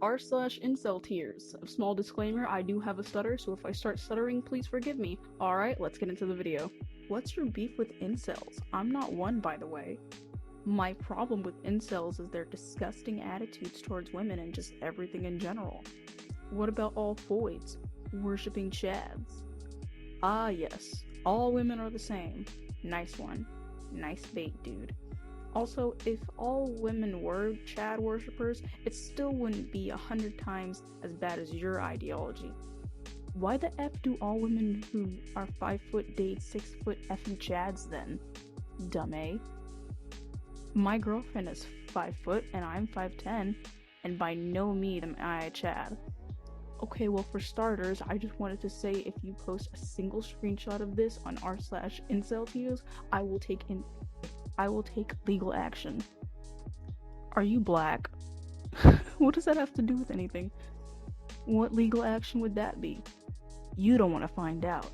r/inceltears. A small disclaimer, I do have a stutter, so if I start stuttering, please forgive me. Alright, let's get into the video. What's your beef with incels? I'm not one, by the way. My problem with incels is their disgusting attitudes towards women and just everything in general. What about all foids? Worshipping chads? Ah yes, all women are the same. Nice one. Nice bait, dude. Also, if all women were Chad worshippers, it still wouldn't be 100 times as bad as your ideology. Why the F do all women who are 5 foot date 6 foot effing Chads then? Dumb A. My girlfriend is 5 foot and I'm 5'10", and by no means am I a Chad. Okay, well, for starters, I just wanted to say if you post a single screenshot of this on r/inceltears, I will take legal action. Are you black? What does that have to do with anything? What legal action would that be? You don't want to find out.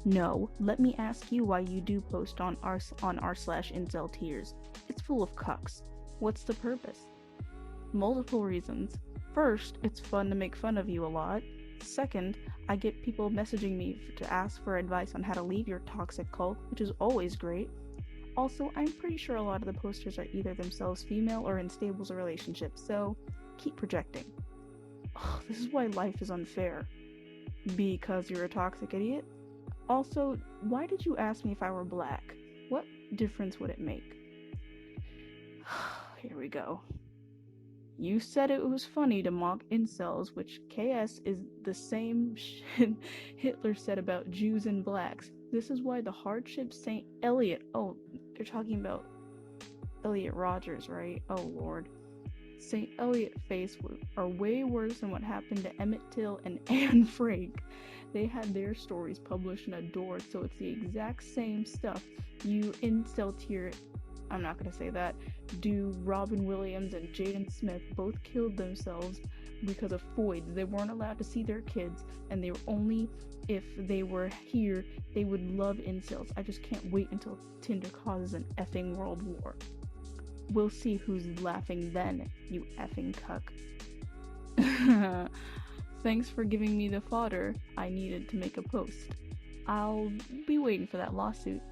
No, let me ask you why you do post on r/inceltears. It's full of cucks. What's the purpose? Multiple reasons. First, it's fun to make fun of you a lot. Second, I get people messaging me to ask for advice on how to leave your toxic cult, which is always great. Also, I'm pretty sure a lot of the posters are either themselves female or in stable relationships, so keep projecting. Ugh, this is why life is unfair. Because you're a toxic idiot? Also, why did you ask me if I were black? What difference would it make? Here we go. You said it was funny to mock incels, which KS is the same shit Hitler said about Jews and blacks. This is why the hardship St. Eliot, oh, they're talking about Elliot Rogers, right? Oh lord. St. Eliot face are way worse than what happened to Emmett Till and Anne Frank. They had their stories published and adored, so it's the exact same stuff you inceltear, I'm not gonna say that, do Robin Williams and Jaden Smith both killed themselves because of foids. They weren't allowed to see their kids, and they were only if they were here, they would love incels. I just can't wait until Tinder causes an effing world war. We'll see who's laughing then, you effing cuck. Thanks for giving me the fodder I needed to make a post. I'll be waiting for that lawsuit.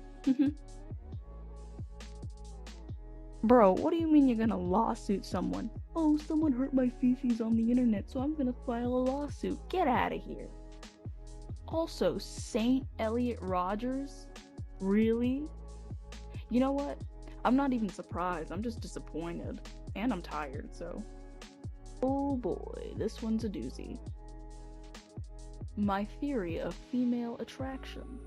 Bro, what do you mean you're gonna lawsuit someone? Oh, someone hurt my fifis on the internet, so I'm gonna file a lawsuit. Get out of here. Also, St. Eliot Rogers? Really? You know what? I'm not even surprised, I'm just disappointed. And I'm tired, so. Oh boy, this one's a doozy. My theory of female attraction.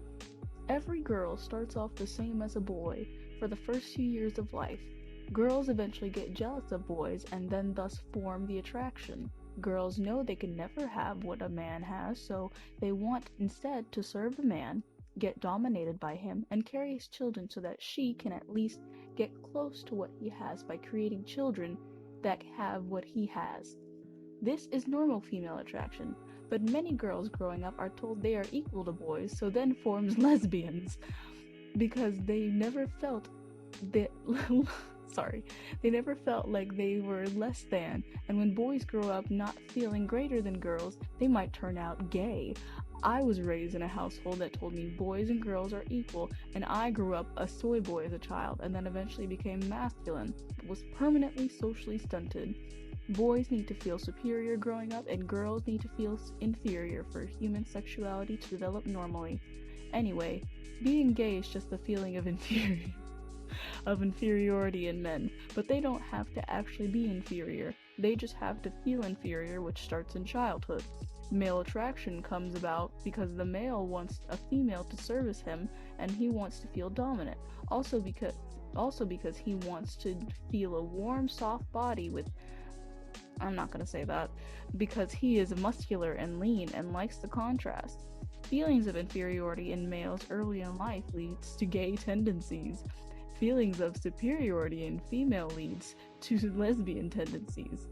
Every girl starts off the same as a boy for the first few years of life. Girls eventually get jealous of boys and then thus form the attraction. Girls know they can never have what a man has, so they want instead to serve the man, get dominated by him, and carry his children so that she can at least get close to what he has by creating children that have what he has. This is normal female attraction, but many girls growing up are told they are equal to boys, so then forms lesbians because they never felt that they never felt like they were less than, and when boys grow up not feeling greater than girls, they might turn out gay. I was raised in a household that told me boys and girls are equal, and I grew up a soy boy as a child, and then eventually became masculine, but was permanently socially stunted. Boys need to feel superior growing up, and girls need to feel inferior for human sexuality to develop normally. Anyway, being gay is just the feeling of inferiority in men, but they don't have to actually be inferior. They just have to feel inferior, which starts in childhood. Male attraction comes about because the male wants a female to service him, and he wants to feel dominant. Also because he wants to feel a warm, soft body with, I'm not gonna say that, because he is muscular and lean and likes the contrast. Feelings of inferiority in males early in life leads to gay tendencies. Feelings of superiority in female leads to lesbian tendencies.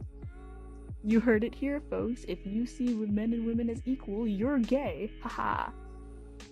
You heard it here, folks. If you see men and women as equal, you're gay. Haha.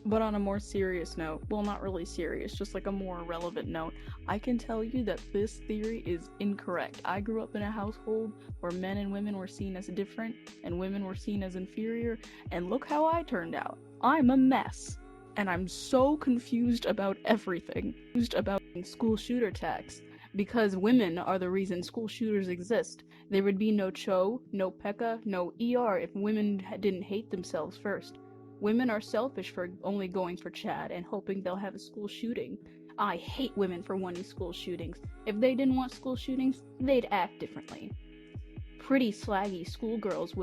But on a more serious note, well, not really serious, just like a more relevant note, I can tell you that this theory is incorrect. I grew up in a household where men and women were seen as different and women were seen as inferior, and look how I turned out. I'm a mess. And I'm so confused about everything. Confused about school shooter tax. Because women are the reason school shooters exist. There would be no Cho, no Pekka, no ER if women didn't hate themselves first. Women are selfish for only going for Chad and hoping they'll have a school shooting. I hate women for wanting school shootings. If they didn't want school shootings, they'd act differently. Pretty slaggy schoolgirls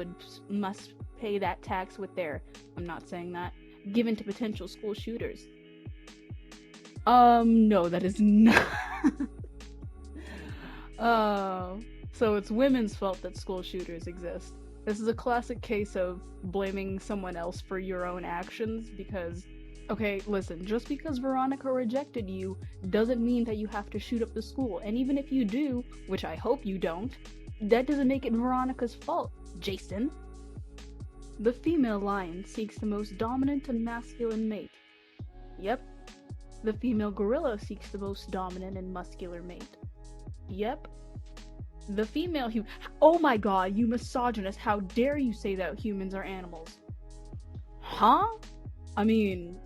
must pay that tax with their, I'm not saying that, given to potential school shooters. No, that is not. So it's women's fault that school shooters exist. This is a classic case of blaming someone else for your own actions because, okay, listen, just because Veronica rejected you doesn't mean that you have to shoot up the school. And even if you do, which I hope you don't, that doesn't make it Veronica's fault, Jason. The female lion seeks the most dominant and masculine mate. Yep. The female gorilla seeks the most dominant and muscular mate. Yep. The female oh my god, you misogynist, how dare you say that humans are animals? Huh? I mean,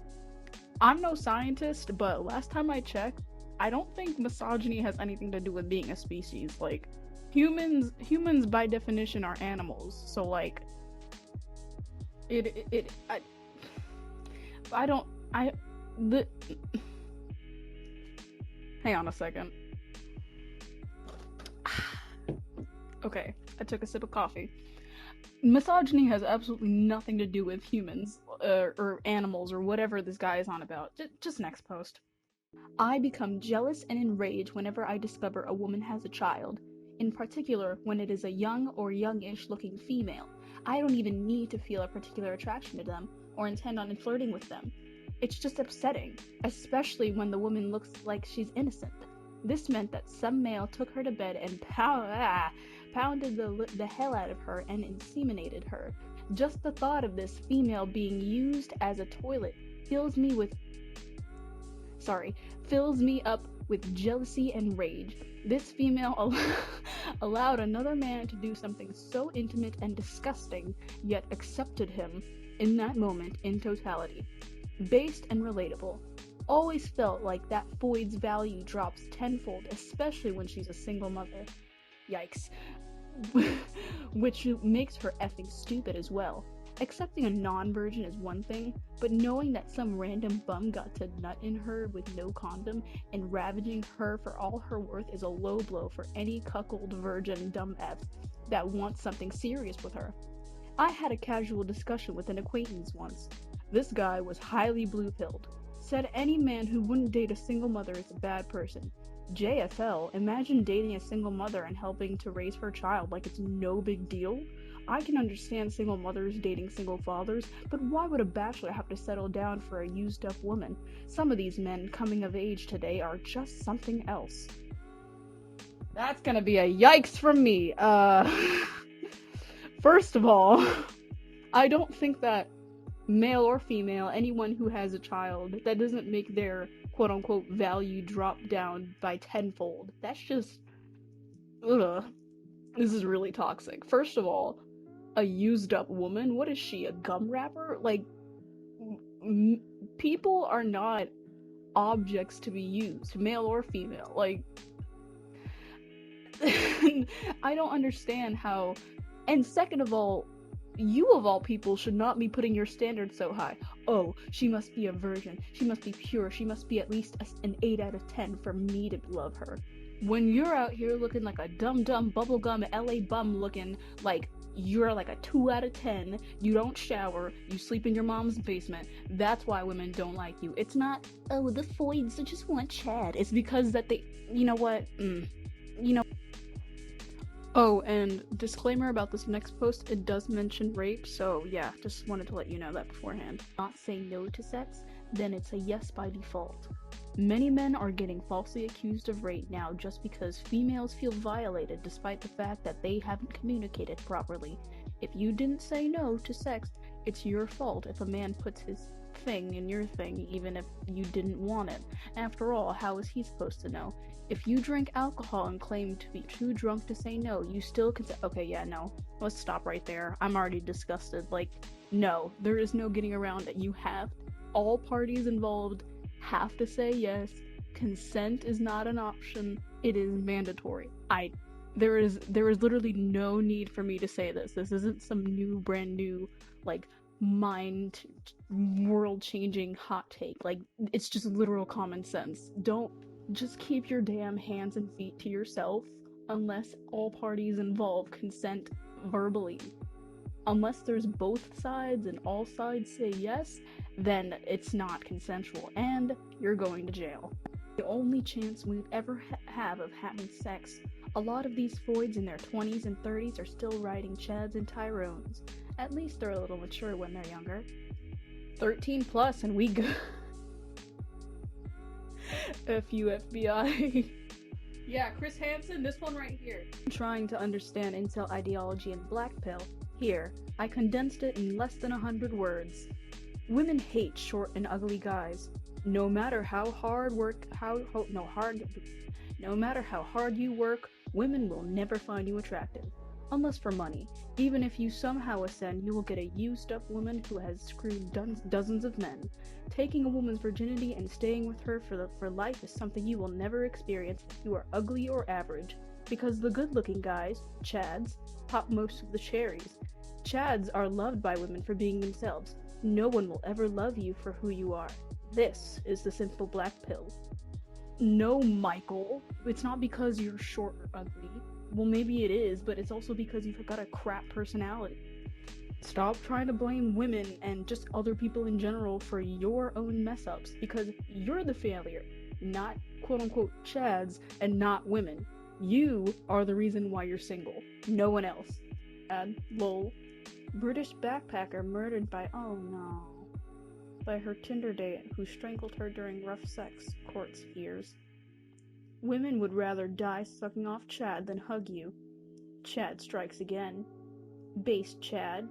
I'm no scientist, but last time I checked, I don't think misogyny has anything to do with being a species. Like, humans by definition are animals, so like, hang on a second. Okay, I took a sip of coffee. Misogyny has absolutely nothing to do with humans, or animals, or whatever this guy is on about. Just next post. I become jealous and enraged whenever I discover a woman has a child, in particular when it is a young or youngish looking female. I don't even need to feel a particular attraction to them, or intend on flirting with them. It's just upsetting, especially when the woman looks like she's innocent. This meant that some male took her to bed and pounded the hell out of her and inseminated her. Just the thought of this female being used as a toilet fills me up with jealousy and rage. This female allowed another man to do something so intimate and disgusting, yet accepted him in that moment in totality. Based and relatable. Always felt like that Foyd's value drops tenfold, especially when she's a single mother. Yikes. Which makes her effing stupid as well. Accepting a non-virgin is one thing, but knowing that some random bum got to nut in her with no condom and ravaging her for all her worth is a low blow for any cuckold virgin dumb F that wants something serious with her. I had a casual discussion with an acquaintance once. This guy was highly blue-pilled. Said any man who wouldn't date a single mother is a bad person. JFL, imagine dating a single mother and helping to raise her child like it's no big deal. I can understand single mothers dating single fathers, but why would a bachelor have to settle down for a used-up woman? Some of these men coming of age today are just something else. That's gonna be a yikes from me. First of all, I don't think that male or female, anyone who has a child, that doesn't make their quote-unquote value drop down by tenfold. That's just, ugh. This is really toxic. First of all, a used up woman? What is she, a gum wrapper? Like, people are not objects to be used, male or female. Like, I don't understand how. And second of all, you of all people should not be putting your standards so high. Oh, she must be a virgin. She must be pure. She must be at least an 8 out of 10 for me to love her. When you're out here looking like a dumb bubblegum LA bum looking like you're like a 2 out of 10, you don't shower, you sleep in your mom's basement, that's why women don't like you. It's not, oh, the Foyds just want Chad. It's because that they, you know what, Oh, and disclaimer about this next post, it does mention rape, so yeah, just wanted to let you know that beforehand. Not say no to sex, then it's a yes by default. Many men are getting falsely accused of rape now just because females feel violated despite the fact that they haven't communicated properly. If you didn't say no to sex, it's your fault if a man puts his thing and your thing, even if you didn't want it. After all, how is he supposed to know? If you drink alcohol and claim to be too drunk to say no, you still can say, okay, yeah, no, let's stop right there. I'm already disgusted. Like, no, there is no getting around it. You have, all parties involved have to say yes. Consent is not an option. It is mandatory. There is literally no need for me to say this. This isn't some new, brand new, like, world-changing hot take. Like, it's just literal common sense. Don't just keep your damn hands and feet to yourself unless all parties involved consent verbally. Unless there's both sides and all sides say yes, then it's not consensual and you're going to jail. The only chance we'd ever have of having sex. A lot of these Foids in their 20s and 30s are still riding Chads and Tyrones. At least they're a little mature when they're younger. 13 plus and we go. F you FBI. Yeah, Chris Hansen, this one right here. Trying to understand incel ideology and black pill. Here, I condensed it in less than 100 words. Women hate short and ugly guys. No matter how hard you work, women will never find you attractive. Unless for money. Even if you somehow ascend, you will get a used-up woman who has screwed dozens of men. Taking a woman's virginity and staying with her for life is something you will never experience if you are ugly or average. Because the good-looking guys, Chads, pop most of the cherries. Chads are loved by women for being themselves. No one will ever love you for who you are. This is the simple black pill. No, Michael. It's not because you're short or ugly. Well, maybe it is, but it's also because you've got a crap personality. Stop trying to blame women and just other people in general for your own mess-ups, because you're the failure, not quote-unquote Chads and not women. You are the reason why you're single, no one else. And lol. British backpacker murdered by her Tinder date who strangled her during rough sex, courts fears. Women would rather die sucking off Chad than hug you. Chad strikes again. Based Chad.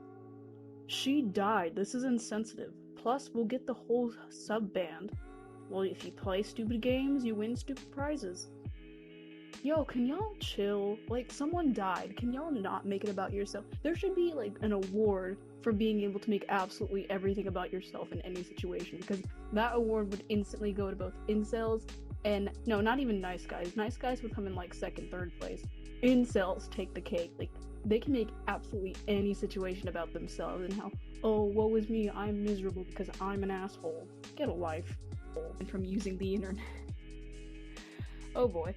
She died, this is insensitive. Plus, we'll get the whole sub banned. Well, if you play stupid games, you win stupid prizes. Yo, can y'all chill? Like, someone died. Can y'all not make it about yourself? There should be, like, an award for being able to make absolutely everything about yourself in any situation, because that award would instantly go to both incels and, no, not even nice guys. Nice guys would come in, like, second, third place. Incels take the cake. Like, they can make absolutely any situation about themselves and how, oh, woe is me, I'm miserable because I'm an asshole. Get a life. And from using the internet. Oh boy.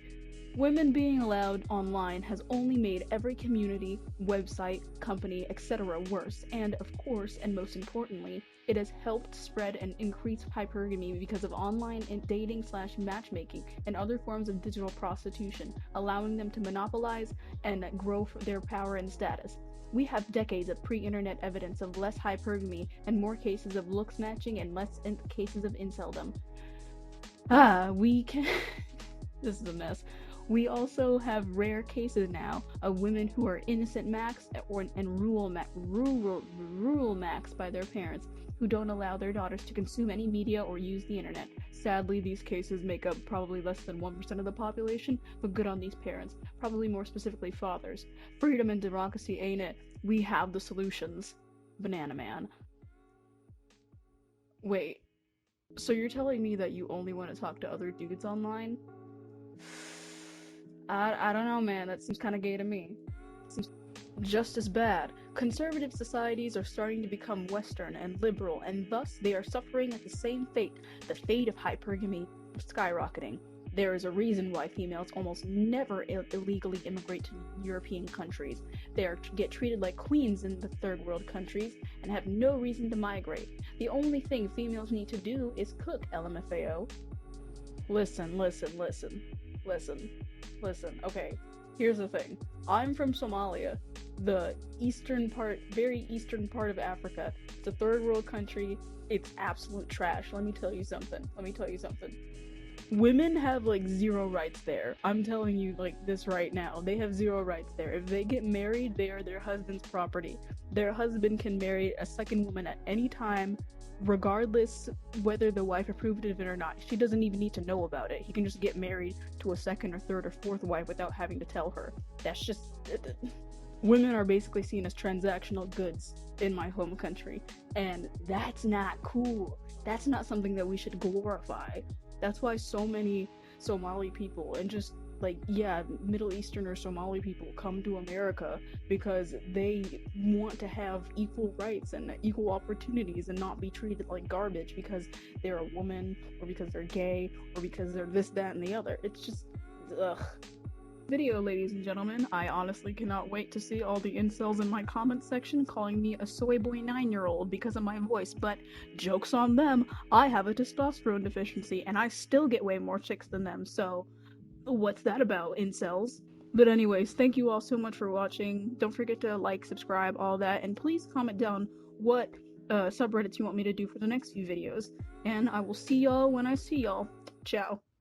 Women being allowed online has only made every community, website, company, etc. worse, and of course, and most importantly, it has helped spread and increase hypergamy because of online dating/matchmaking and other forms of digital prostitution, allowing them to monopolize and grow their power and status. We have decades of pre-internet evidence of less hypergamy and more cases of looks matching and less cases of inceldom. This is a mess. We also have rare cases now of women who are innocent maxed and rural maxed by their parents who don't allow their daughters to consume any media or use the internet. Sadly, these cases make up probably less than 1% of the population, but good on these parents, probably more specifically fathers. Freedom and democracy, ain't it? We have the solutions. Banana Man. Wait, so you're telling me that you only want to talk to other dudes online? I don't know, man. That seems kind of gay to me. Seems just as bad. Conservative societies are starting to become Western and liberal, and thus they are suffering at the same fate, the fate of hypergamy skyrocketing. There is a reason why females almost never illegally immigrate to European countries. They get treated like queens in the third world countries and have no reason to migrate. The only thing females need to do is cook, LMFAO. Listen, okay, here's the thing. I'm from Somalia, the very eastern part of Africa. It's a third world country. It's absolute trash. Let me tell you something. Women have like zero rights there. I'm telling you like this right now. They have zero rights there. If they get married, they are their husband's property. Their husband can marry a second woman at any time, regardless whether the wife approved of it or not. She doesn't even need to know about it. He can just get married to a second or third or fourth wife without having to tell her. That's just women are basically seen as transactional goods in my home country, and that's not cool. That's not something that we should glorify. That's why so many Somali people and just like, yeah, Middle Eastern or Somali people come to America because they want to have equal rights and equal opportunities and not be treated like garbage because they're a woman or because they're gay or because they're this, that, and the other. It's just, ugh. Video, ladies and gentlemen. I honestly cannot wait to see all the incels in my comment section calling me a soy boy 9-year-old because of my voice, but joke's on them. I have a testosterone deficiency and I still get way more chicks than them, so what's that about, incels? But anyways, thank you all so much for watching. Don't forget to like, subscribe, all that, and please comment down what subreddits you want me to do for the next few videos, and I will see y'all when I see y'all. Ciao.